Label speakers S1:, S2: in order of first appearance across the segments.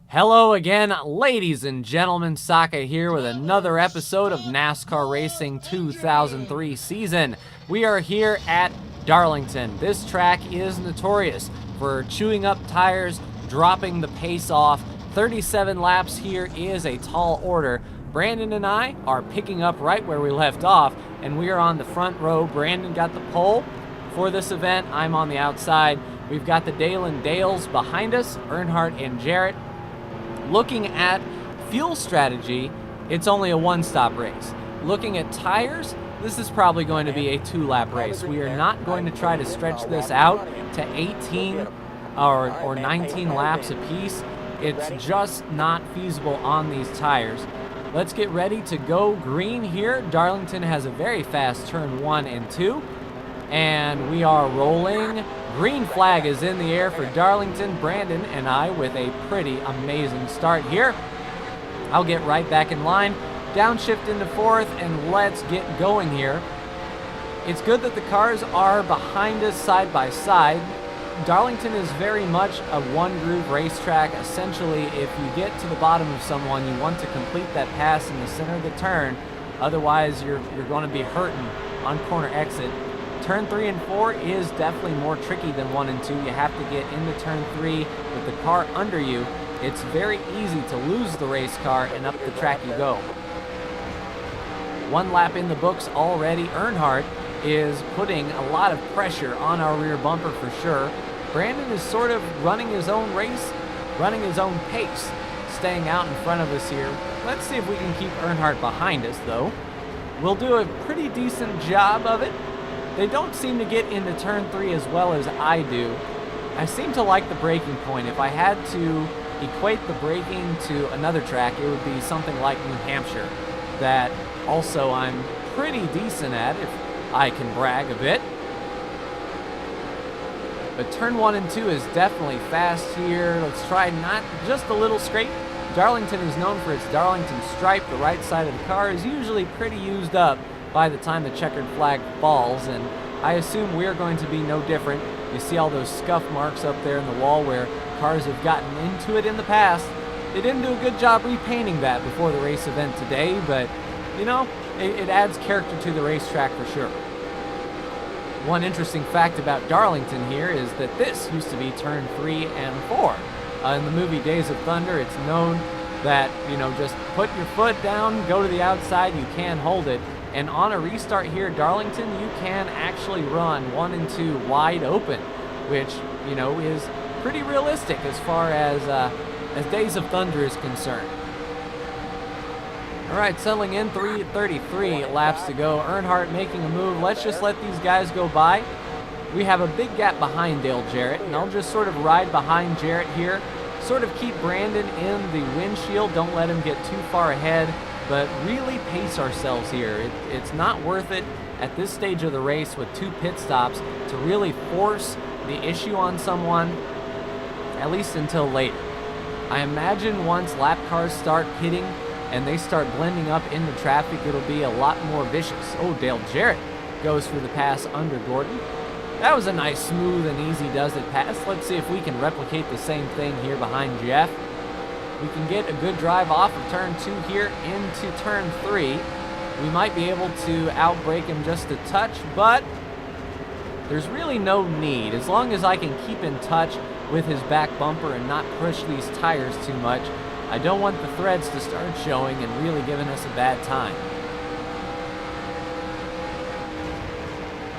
S1: Hello again, ladies and gentlemen. Saka here with another episode of NASCAR Racing 2003 season. We are here at Darlington. This track is notorious for chewing up tires, dropping the pace off. 37 laps here is a tall order. Brandon and I are picking up right where we left off, and we are on the front row. Brandon got the pole for this event. I'm on the outside. We've got the Dale and Dales behind us, Earnhardt and Jarrett. Looking at fuel strategy, it's only a one-stop race. Looking at tires, this is probably going to be a two-lap race. We are not going to try to stretch this out to 18 or 19 laps apiece. It's just not feasible on these tires. Let's get ready to go green here. Darlington has a very fast turn 1 and 2. And we are rolling. Green flag is in the air for Darlington. Brandon and I with a pretty amazing start here. I'll get right back in line. Downshift into fourth, and let's get going here. It's good that the cars are behind us side by side. Darlington is very much a one-groove racetrack. Essentially, if you get to the bottom of someone, you want to complete that pass in the center of the turn. Otherwise, you're going to be hurting on corner exit. Turn 3 and 4 is definitely more tricky than 1 and 2. You have to get into turn 3 with the car under you. It's very easy to lose the race car, and up the track you go. One lap in the books already. Earnhardt is putting a lot of pressure on our rear bumper for sure. Brandon is sort of running his own race, running his own pace, staying out in front of us here. Let's see if we can keep Earnhardt behind us, though. We'll do a pretty decent job of it. They don't seem to get into turn 3 as well as I do. I seem to like the braking point. If I had to equate the braking to another track, it would be something like New Hampshire, that also I'm pretty decent at, if I can brag a bit. But turn 1 and 2 is definitely fast here. Let's try not just a little straight. Darlington is known for its Darlington Stripe. The right side of the car is usually pretty used up by the time the checkered flag falls, and I assume we're going to be no different. You see all those scuff marks up there in the wall where cars have gotten into it in the past. They didn't do a good job repainting that before the race event today, but you know, it adds character to the racetrack for sure. One interesting fact about Darlington here is that this used to be turn 3 and 4. In the movie Days of Thunder, it's known that, you know, just put your foot down, go to the outside, you can hold it. And on a restart here at Darlington, you can actually run 1 and 2 wide open, which, you know, is pretty realistic as far as Days of Thunder is concerned. All right, settling in, 3:33 laps to go. Earnhardt making a move. Let's just let these guys go by. We have a big gap behind Dale Jarrett, and I'll just sort of ride behind Jarrett here, sort of keep Brandon in the windshield. Don't let him get too far ahead, but really pace ourselves here. It's not worth it at this stage of the race with 2 pit stops to really force the issue on someone, at least until later. I imagine once lap cars start pitting and they start blending up into traffic, it'll be a lot more vicious. Oh, Dale Jarrett goes for the pass under Gordon. That was a nice, smooth and easy does-it pass. Let's see if we can replicate the same thing here behind Jeff. We can get a good drive off of turn 2 here into turn 3. We might be able to outbrake him just a touch, but there's really no need. As long as I can keep in touch with his back bumper and not push these tires too much, I don't want the threads to start showing and really giving us a bad time.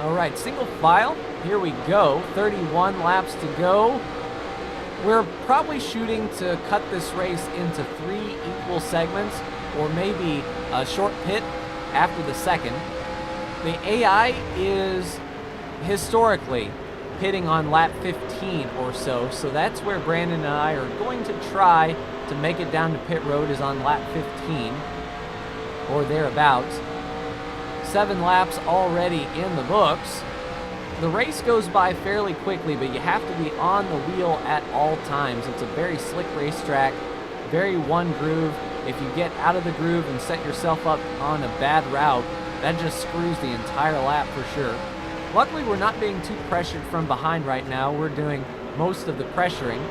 S1: All right, single file, here we go. 31 laps to go. We're probably shooting to cut this race into 3 equal segments, or maybe a short pit after the second. The AI is historically pitting on lap 15 or so, so that's where Brandon and I are going to try to make it down to pit road, is on lap 15 or thereabouts. 7 laps already in the books. The race goes by fairly quickly, but you have to be on the wheel at all times. It's a very slick racetrack, very one groove. If you get out of the groove and set yourself up on a bad route, that just screws the entire lap for sure. Luckily, we're not being too pressured from behind right now. We're doing most of the pressuring.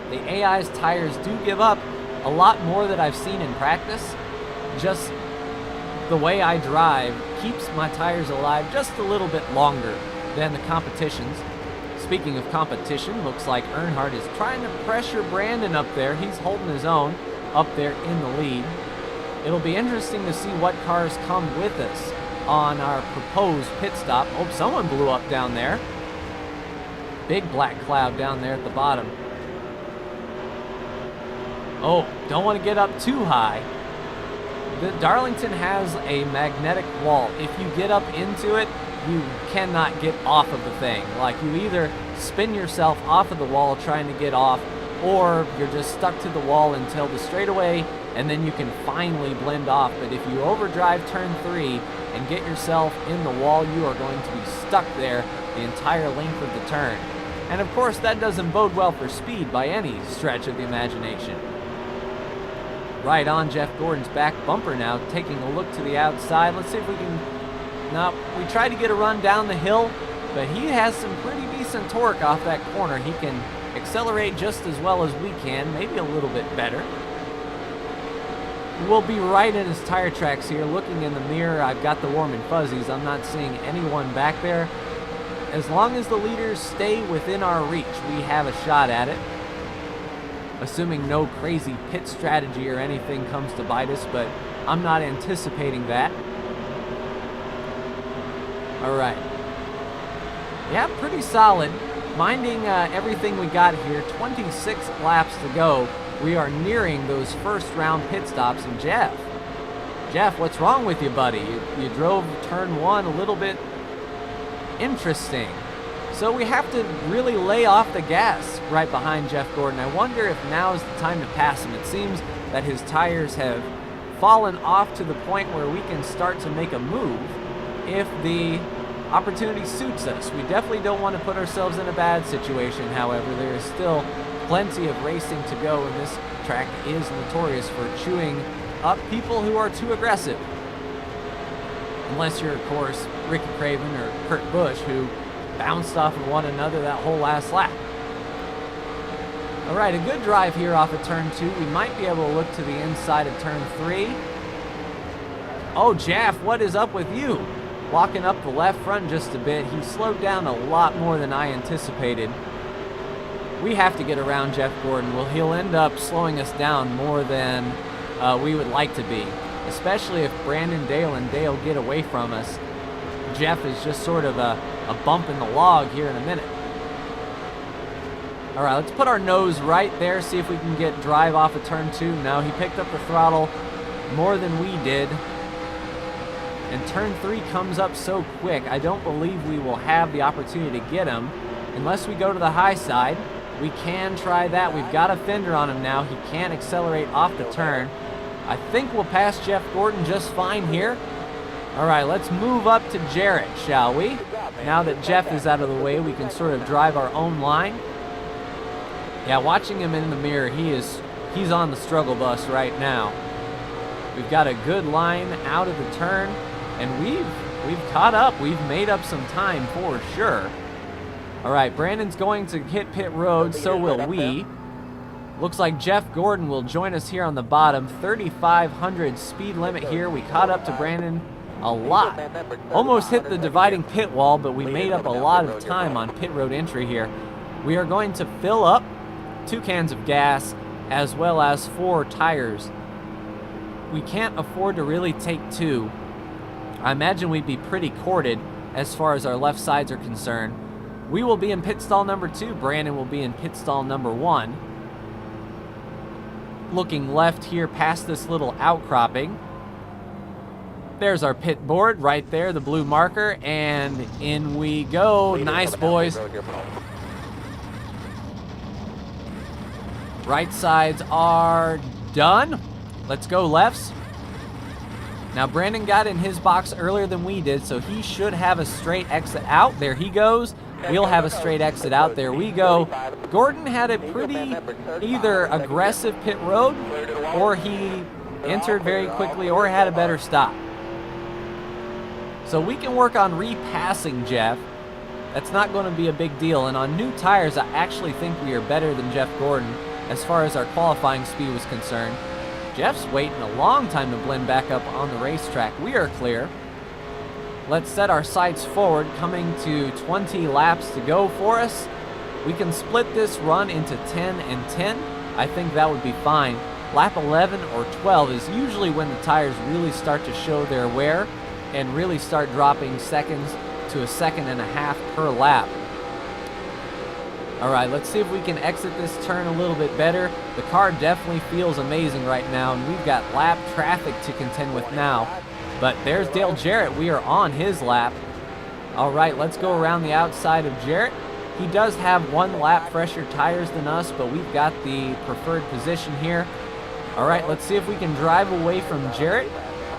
S1: The AI's tires do give up a lot more that I've seen in practice. Just the way I drive keeps my tires alive just a little bit longer than the competition's. Speaking of competition, looks like Earnhardt is trying to pressure Brandon up there. He's holding his own up there in the lead. It'll be interesting to see what cars come with us on our proposed pit stop. Oh, someone blew up down there. Big black cloud down there at the bottom. Oh, don't want to get up too high. The Darlington has a magnetic wall. If you get up into it, you cannot get off of the thing. Like, you either spin yourself off of the wall trying to get off, or you're just stuck to the wall until the straightaway, and then you can finally blend off. But if you overdrive turn 3 and get yourself in the wall, you are going to be stuck there the entire length of the turn. And of course, that doesn't bode well for speed by any stretch of the imagination. Right on Jeff Gordon's back bumper now, taking a look to the outside. Let's see if we can... No, we tried to get a run down the hill, but he has some pretty decent torque off that corner. He can accelerate just as well as we can, maybe a little bit better. We'll be right in his tire tracks here, looking in the mirror. I've got the warm and fuzzies. I'm not seeing anyone back there. As long as the leaders stay within our reach, we have a shot at it. Assuming no crazy pit strategy or anything comes to bite us, but I'm not anticipating that. All right. Yeah, pretty solid. Minding everything we got here, 26 laps to go. We are nearing those first round pit stops. And Jeff, what's wrong with you, buddy? You drove turn 1 a little bit interesting. So we have to really lay off the gas right behind Jeff Gordon. I wonder if now is the time to pass him. It seems that his tires have fallen off to the point where we can start to make a move if the opportunity suits us. We definitely don't want to put ourselves in a bad situation. However, there is still plenty of racing to go, and this track is notorious for chewing up people who are too aggressive. Unless you're, of course, Ricky Craven or Kurt Busch, who bounced off of one another that whole last lap. All right, a good drive here off of turn 2. We might be able to look to the inside of turn 3. Oh, Jeff, what is up with you? Walking up the left front just a bit. He slowed down a lot more than I anticipated. We have to get around Jeff Gordon. Well, he'll end up slowing us down more than we would like to be, especially if Brandon, Dale, and Dale get away from us. Jeff is just sort of a bump in the log here in a minute. All right, let's put our nose right there, see if we can get drive off of turn 2. No, he picked up the throttle more than we did. And turn 3 comes up so quick, I don't believe we will have the opportunity to get him unless we go to the high side. We can try that. We've got a fender on him now. He can't accelerate off the turn. I think we'll pass Jeff Gordon just fine here. All right, let's move up to Jarrett, shall we? Now that Jeff is out of the way, we can sort of drive our own line. Yeah, watching him in the mirror, he's on the struggle bus right now. We've got a good line out of the turn, and we've caught up. We've made up some time for sure. All right, Brandon's going to hit pit road, so will we. Looks like Jeff Gordon will join us here on the bottom. 3,500 speed limit here. We caught up to Brandon a lot. Almost hit the dividing pit wall, but we made up a lot of time on pit road entry here. We are going to fill up 2 cans of gas as well as 4 tires. We can't afford to really take 2. I imagine we'd be pretty corded as far as our left sides are concerned. We will be in pit stall number 2. Brandon will be in pit stall number 1. Looking left here past this little outcropping. There's our pit board right there, the blue marker, and in we go. Nice, boys. Right sides are done. Let's go lefts. Now, Brandon got in his box earlier than we did, so he should have a straight exit out. There he goes. We'll have a straight exit out. There we go. Gordon had a pretty either aggressive pit road, or he entered very quickly, or had a better stop. So we can work on repassing Jeff. That's not going to be a big deal. And on new tires, I actually think we are better than Jeff Gordon. as far as our qualifying speed was concerned. Jeff's waiting a long time to blend back up on the racetrack. We are clear. Let's set our sights forward, coming to 20 laps to go for us. We can split this run into 10 and 10. I think that would be fine. Lap 11 or 12 is usually when the tires really start to show their wear and really start dropping seconds to a second and a half per lap. All right, let's see if we can exit this turn a little bit better. The car definitely feels amazing right now, and we've got lap traffic to contend with now. But there's Dale Jarrett. We are on his lap. All right, let's go around the outside of Jarrett. He does have 1 lap fresher tires than us, but we've got the preferred position here. All right, let's see if we can drive away from Jarrett.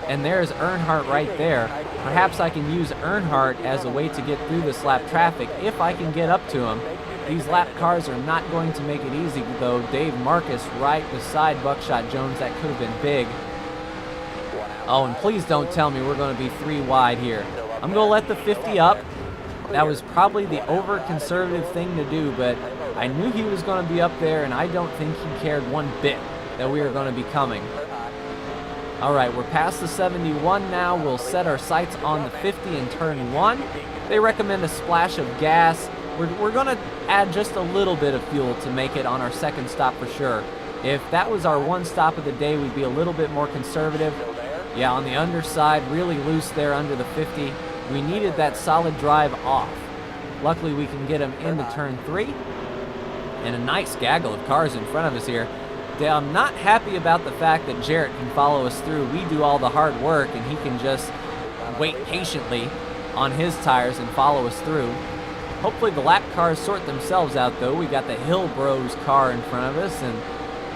S1: And there's Earnhardt right there. Perhaps I can use Earnhardt as a way to get through this lap traffic if I can get up to him. These lap cars are not going to make it easy, though. Dave Marcus right beside Buckshot Jones. That could have been big. Oh, and please don't tell me we're going to be 3 wide here. I'm going to let the 50 up. That was probably the over-conservative thing to do, but I knew he was going to be up there, and I don't think he cared one bit that we were going to be coming. All right, we're past the 71 now. We'll set our sights on the 50 in turn 1. They recommend a splash of gas. We're going to add just a little bit of fuel to make it on our second stop for sure. If that was our 1 stop of the day, we'd be a little bit more conservative. Yeah, on the underside, really loose there under the 50. We needed that solid drive off. Luckily, we can get him into turn 3. And a nice gaggle of cars in front of us here. I'm not happy about the fact that Jarrett can follow us through. We do all the hard work, and he can just wait patiently on his tires and follow us through. Hopefully the lap cars sort themselves out, though. We got the Hill Bros car in front of us, and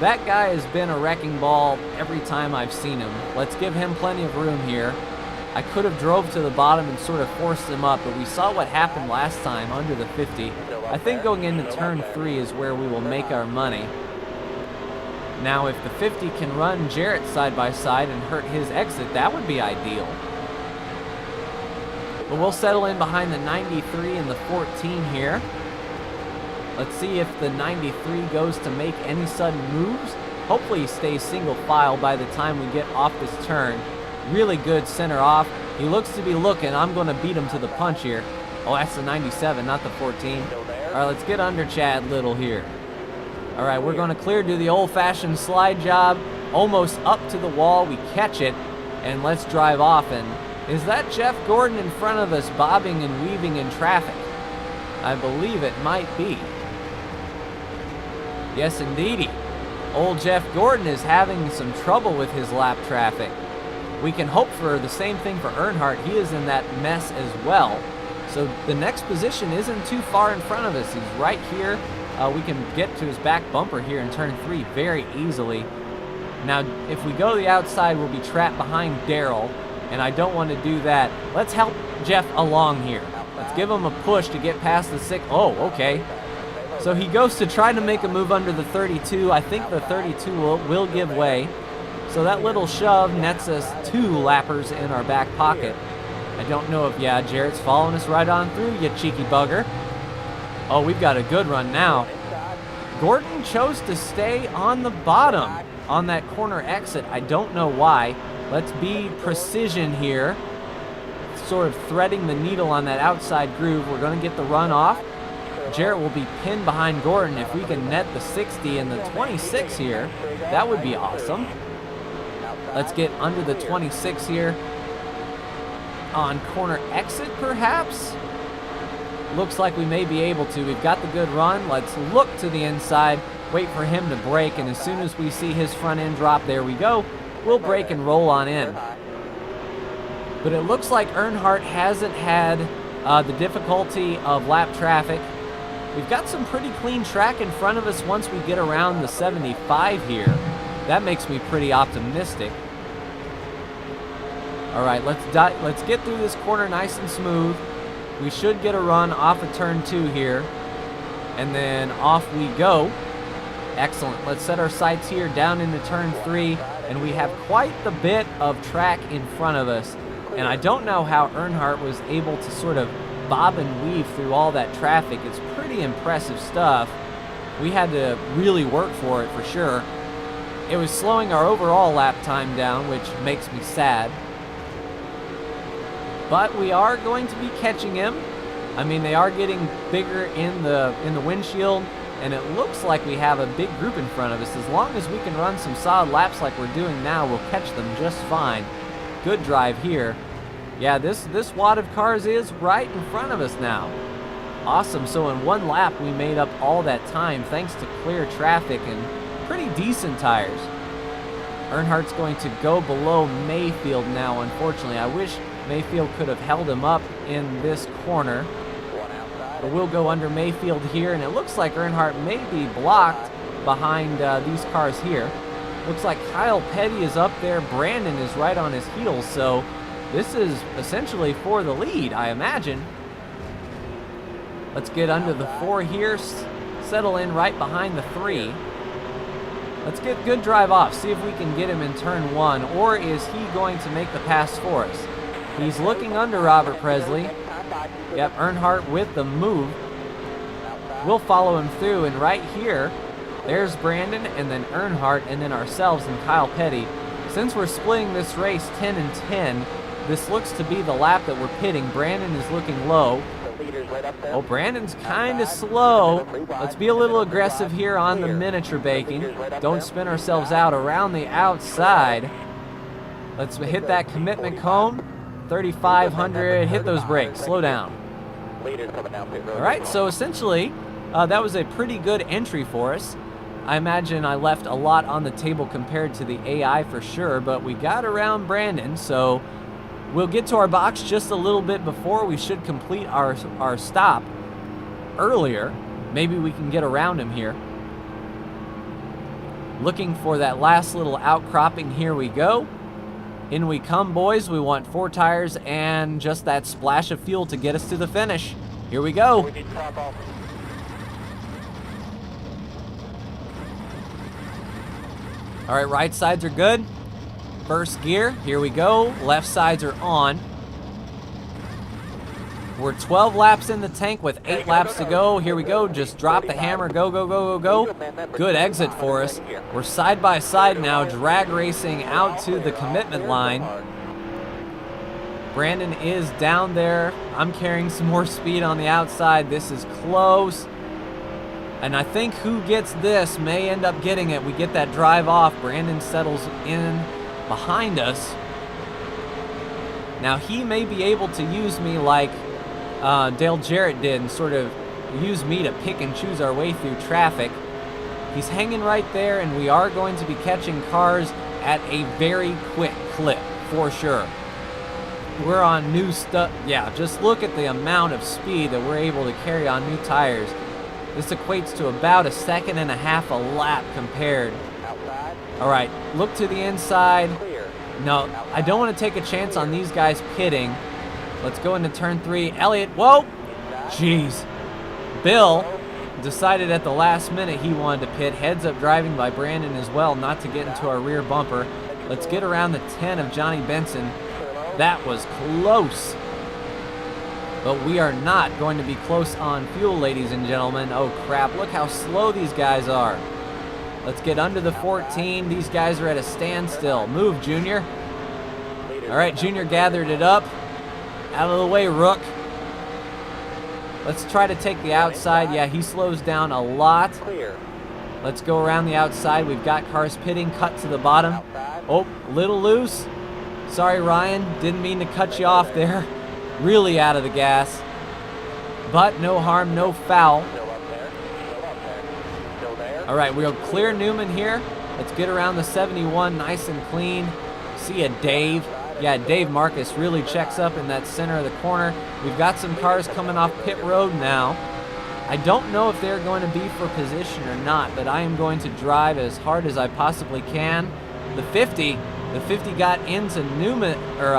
S1: that guy has been a wrecking ball every time I've seen him. Let's give him plenty of room here. I could have drove to the bottom and sort of forced him up, but we saw what happened last time under the 50. I think going into turn 3 is where we will make our money. Now, if the 50 can run Jarrett side by side and hurt his exit, that would be ideal. But we'll settle in behind the 93 and the 14 here. Let's see if the 93 goes to make any sudden moves. Hopefully he stays single file by the time we get off this turn. Really good center off. He looks to be looking. I'm going to beat him to the punch here. Oh, that's the 97, not the 14. All right, let's get under Chad Little here. All right, we're going to clear, do the old-fashioned slide job. Almost up to the wall. We catch it, and let's drive off. And is that Jeff Gordon in front of us bobbing and weaving in traffic? I believe it might be. Yes, indeedy. Old Jeff Gordon is having some trouble with his lap traffic. We can hope for the same thing for Earnhardt. He is in that mess as well. So the next position isn't too far in front of us. He's right here. We can get to his back bumper here in turn 3 very easily. Now, if we go to the outside, we'll be trapped behind Darrell, and I don't want to do that. Let's help Jeff along here. Let's give him a push to get past the 6. Oh, okay. So he goes to try to make a move under the 32. I think the 32 will give way. So that little shove nets us 2 lappers in our back pocket. I don't know if, yeah, Jarrett's following us right on through, you cheeky bugger. Oh, we've got a good run now. Gordon chose to stay on the bottom on that corner exit. I don't know why. Let's be precision here. Sort of threading the needle on that outside groove. We're going to get the run off. Jarrett will be pinned behind Gordon. If we can net the 60 and the 26 here, that would be awesome. Let's get under the 26 here. On corner exit, perhaps? Looks like we may be able to. We've got the good run. Let's look to the inside, wait for him to brake, and as soon as we see his front end drop, there we go. We'll brake and roll on in. But it looks like Earnhardt hasn't had the difficulty of lap traffic. We've got some pretty clean track in front of us once we get around the 75 here. That makes me pretty optimistic. All right, let's get through this corner nice and smooth. We should get a run off of turn 2 here. And then off we go. Excellent. Let's set our sights here down into turn 3. And we have quite the bit of track in front of us. And I don't know how Earnhardt was able to sort of bob and weave through all that traffic. It's pretty impressive stuff. we had to really work for it for sure. It was slowing our overall lap time down, which makes me sad. But we are going to be catching him. I mean, they are getting bigger in the windshield, and it looks like we have a big group in front of us. As long as we can run some solid laps like we're doing now, we'll catch them just fine. Good drive here. Yeah, this wad of cars is right in front of us now. Awesome. So in one lap, we made up all that time thanks to clear traffic and pretty decent tires. Earnhardt's going to go below Mayfield now, unfortunately. I wish Mayfield could have held him up in this corner. But we'll go under Mayfield here, and it looks like Earnhardt may be blocked behind these cars here. Looks like Kyle Petty is up there. Brandon is right on his heels, so this is essentially for the lead, I imagine. Let's get under the 4 here, settle in right behind the 3. Let's get good drive off, see if we can get him in turn 1, or is he going to make the pass for us? He's looking under Robert Presley. Yep, Earnhardt with the move. We'll follow him through, and right here, there's Brandon, and then Earnhardt, and then ourselves and Kyle Petty. Since we're splitting this race 10 and 10, this looks to be the lap that we're pitting. Brandon is looking low. Oh, Brandon's kind of slow. Let's be a little aggressive here on the miniature baking. Don't spin ourselves out around the outside. Let's hit that commitment cone. 3,500. Hit those brakes. Slow down. All right, so essentially, that was a pretty good entry for us. I imagine I left a lot on the table compared to the AI for sure, but we got around Brandon, so we'll get to our box just a little bit before. We should complete our stop earlier. Maybe we can get around him here. Looking for that last little outcropping. Here we go. In we come, boys. We want 4 tires and just that splash of fuel to get us to the finish. Here we go. All right, right sides are good. First gear, here we go. Left sides are on. We're 12 laps in the tank with 8 laps to go. Here we go. Just drop the hammer. Go, go, go, go, go. Good exit for us. We're side by side now, drag racing out to the commitment line. Brandon is down there. I'm carrying some more speed on the outside. This is close. And I think who gets this may end up getting it. We get that drive off. Brandon settles in behind us. Now he may be able to use me like Dale Jarrett did and sort of use me to pick and choose our way through traffic. He's hanging right there, and we are going to be catching cars at a very quick clip for sure. We're on new stuff. Yeah, just look at the amount of speed that we're able to carry on new tires. This equates to about 1.5 seconds a lap compared. All right, look to the inside. No, I don't want to take a chance on these guys pitting. Let's go into turn 3. Elliott, whoa! Jeez. Bill decided at the last minute he wanted to pit. Heads up driving by Brandon as well, not to get into our rear bumper. Let's get around the 10 of Johnny Benson. That was close. But we are not going to be close on fuel, ladies and gentlemen. Oh, crap. Look how slow these guys are. Let's get under the 14. These guys are at a standstill. Move, Junior. All right, Junior gathered it up. Out of the way, Rook. Let's try to take the outside. Yeah, he slows down a lot. Let's go around the outside. We've got cars pitting. Cut to the bottom. Oh, little loose. Sorry, Ryan. Didn't mean to cut you off there. Really out of the gas. But no harm, no foul. All right, we'll clear Newman here. Let's get around the 71 nice and clean. See a Dave. Yeah, Dave Marcus really checks up in that center of the corner. We've got some cars coming off pit road now. I don't know if they're going to be for position or not, but I am going to drive as hard as I possibly can. The 50 got into Newman, or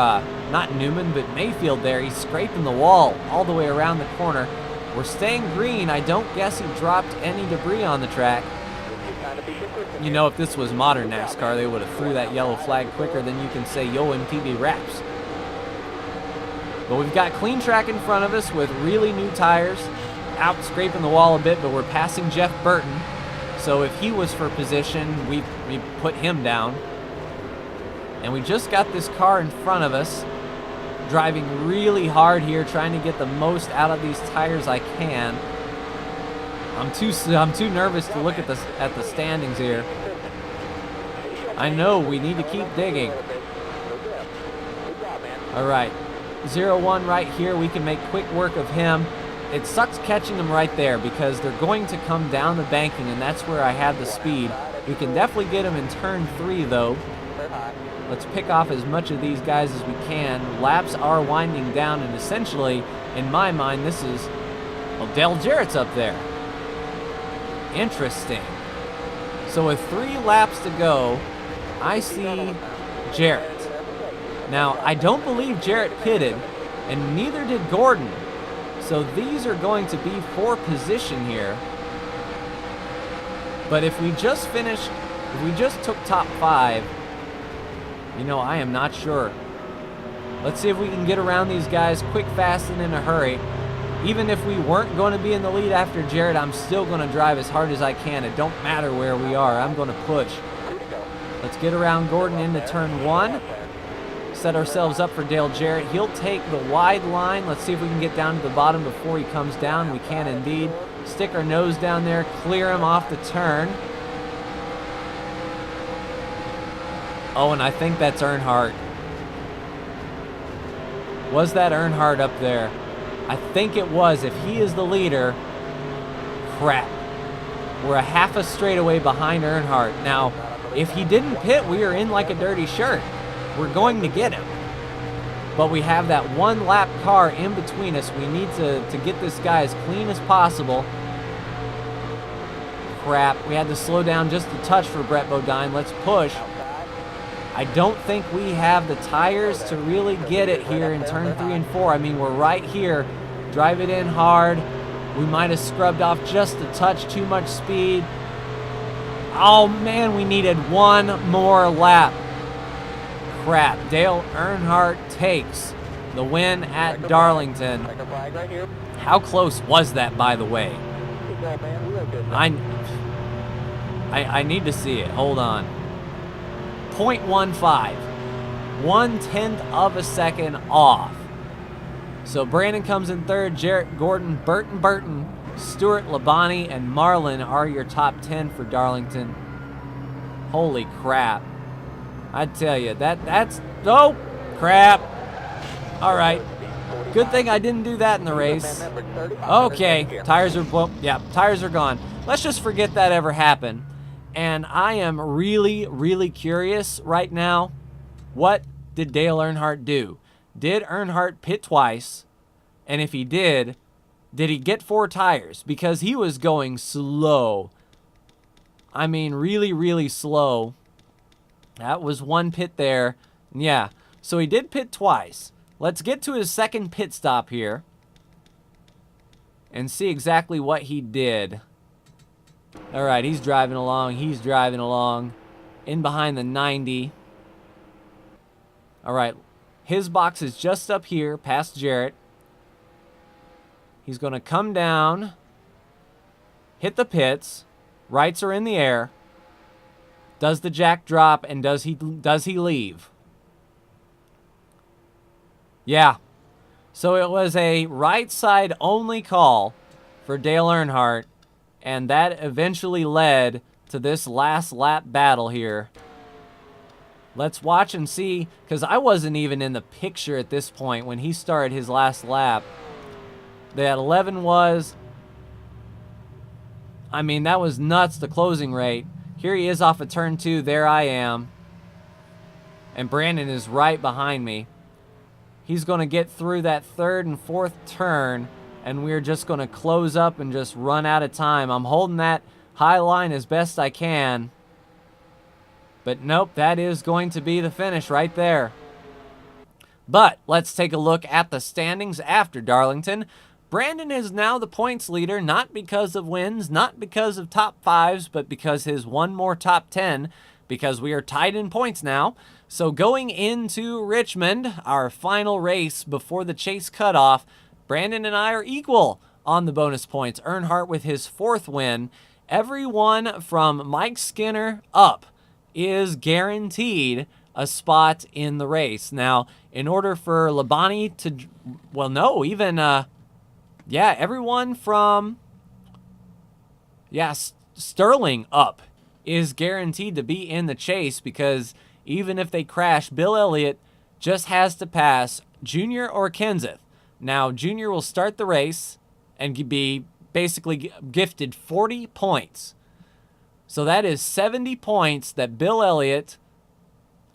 S1: not Newman, but Mayfield there. He's scraping the wall all the way around the corner. We're staying green. I don't guess he dropped any debris on the track. You know, if this was modern NASCAR, they would have threw that yellow flag quicker than you can say yo MTV Raps. But we've got clean track in front of us with really new tires. out scraping the wall a bit, but we're passing Jeff Burton. So if he was for position, we put him down. And we just got this car in front of us, driving really hard here, trying to get the most out of these tires I can. I'm too nervous to look at the standings here. I know we need to keep digging. All right, 0-1 right here. We can make quick work of him. It sucks catching them right there because they're going to come down the banking, and that's where I have the speed. We can definitely get them in turn 3, though. Let's pick off as much of these guys as we can. Laps are winding down, and essentially, in my mind, this is... Well, Dale Jarrett's up there. Interesting. So with 3 laps to go, I see Jarrett. Now, I don't believe Jarrett pitted, and neither did Gordon. So these are going to be for position here. But if we just took top 5, you know, I am not sure. Let's see if we can get around these guys quick, fast, and in a hurry. Even if we weren't going to be in the lead after Jarrett, I'm still going to drive as hard as I can. It don't matter where we are. I'm going to push. Let's get around Gordon into turn 1. Set ourselves up for Dale Jarrett. He'll take the wide line. Let's see if we can get down to the bottom before he comes down. We can indeed. Stick our nose down there, clear him off the turn. Oh, and I think that's Earnhardt. Was that Earnhardt up there? I think it was. If he is the leader, crap. We're a half a straightaway behind Earnhardt. Now, if he didn't pit, we are in like a dirty shirt. We're going to get him. But we have that 1 lap car in between us. We need to get this guy as clean as possible. Crap. We had to slow down just a touch for Brett Bodine. Let's push. I don't think we have the tires to really get it here in turn 3 and 4. I mean, we're right here. Drive it in hard. We might have scrubbed off just a touch, too much speed. Oh, man, we needed 1 more lap. Crap. Dale Earnhardt takes the win at Darlington. How close was that, by the way? I need to see it. Hold on. 0.15. 1/10 of a second off. So Brandon comes in third. Jarrett, Gordon, Burton, Stewart, Labonte, and Marlin are your top 10 for Darlington. Holy crap. I tell you, that's... Oh, crap. All right. Good thing I didn't do that in the race. Okay, tires are... Well, yeah, tires are gone. Let's just forget that ever happened. And I am really, really curious right now. What did Dale Earnhardt do? Did Earnhardt pit twice? And if he did he get 4 tires? Because he was going slow. I mean, really, really slow. That was 1 pit there. Yeah, so he did pit twice. Let's get to his second pit stop here and see exactly what he did. All right, he's driving along. He's driving along in behind the 90. All right, his box is just up here past Jarrett. He's going to come down, hit the pits. Rights are in the air. Does the jack drop, and does he leave? Yeah. So it was a right side only call for Dale Earnhardt, and that eventually led to this last lap battle here. Let's watch and see, because I wasn't even in the picture at this point when he started his last lap. That 11 was... I mean, that was nuts, the closing rate. Here he is off of turn 2. There I am. And Brandon is right behind me. He's going to get through that 3rd and 4th turn, and we're just going to close up and just run out of time. I'm holding that high line as best I can. But nope, that is going to be the finish right there. But let's take a look at the standings after Darlington. Brandon is now the points leader, not because of wins, not because of top 5s, but because his 1 more top 10, because we are tied in points now. So going into Richmond, our final race before the chase cutoff, Brandon and I are equal on the bonus points. Earnhardt with his 4th win. Everyone from Mike Skinner up is guaranteed a spot in the race. Now, in order for Labonte to, well, no, even, yeah, everyone from, Sterling up is guaranteed to be in the chase, because even if they crash, Bill Elliott just has to pass Junior or Kenseth. Now, Junior will start the race and be basically gifted 40 points. So that is 70 points that Bill Elliott,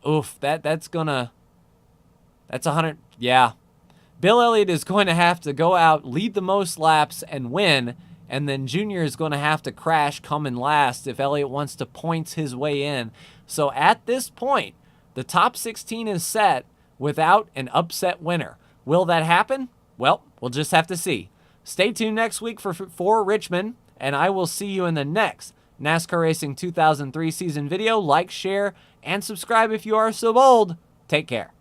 S1: that's 100, yeah. Bill Elliott is going to have to go out, lead the most laps, and win, and then Junior is going to have to crash, come in last if Elliott wants to points his way in. So at this point, the top 16 is set without an upset winner. Will that happen? Well, we'll just have to see. Stay tuned next week for Richmond, and I will see you in the next NASCAR Racing 2003 season video. Like, share, and subscribe if you are so bold. Take care.